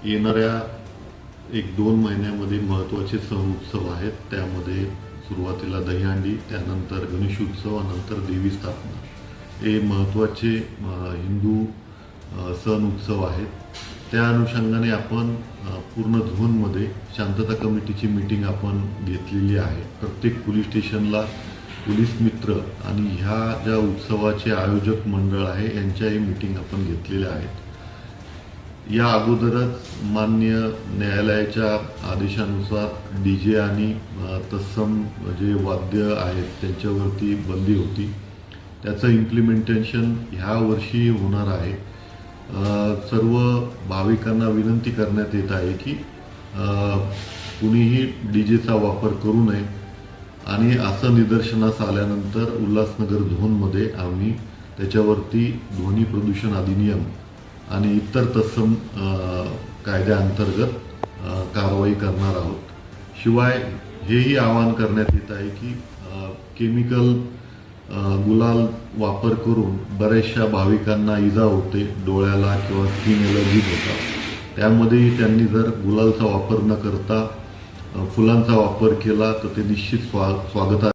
येणाऱ्या 1-2 महिन्यामध्ये महत्त्वाचे सण उत्सव आहेत. त्यामध्ये सुरुवातीला दहीहंडी, त्यानंतर गणेशोत्सव, नंतर देवी स्थापना हे महत्त्वाचे हिंदू सण उत्सव आहेत. त्या अनुषंगाने आपण पूर्ण झोनमध्ये शांतता कमिटीची मीटिंग आपण घेतलेली आहे. प्रत्येक पोलीस स्टेशनला पोलीस मित्र आणि ह्या ज्या उत्सवाचे आयोजक मंडळ आहे यांच्याही मीटिंग आपण घेतलेल्या आहेत. या अगोदरच मान्य न्यायालयाच्या आदेशानुसार DJ आणि तत्सम जे वाद्य आहेत त्यांच्यावरती बंदी होती. त्याचं इम्प्लिमेंटेशन ह्या वर्षी होणार आहे. सर्व भाविकांना विनंती करण्यात येत आहे की कुणीही DJचा वापर करू नये आणि असं निदर्शनास आल्यानंतर उल्हासनगर झोनमध्ये आम्ही त्याच्यावरती ध्वनी प्रदूषण अधिनियम आणि इतर तत्सम कायद्याअंतर्गत कारवाई करणार आहोत. शिवाय हेही आवाहन करण्यात येत आहे की केमिकल गुलाल वापर करून बऱ्याचशा भाविकांना इजा होते, डोळ्याला किंवा स्किन एलर्जी होतात. त्यामध्येही त्यांनी जर गुलालचा वापर न करता फुलांचा वापर केला तर ते निश्चित स्वागतार्ह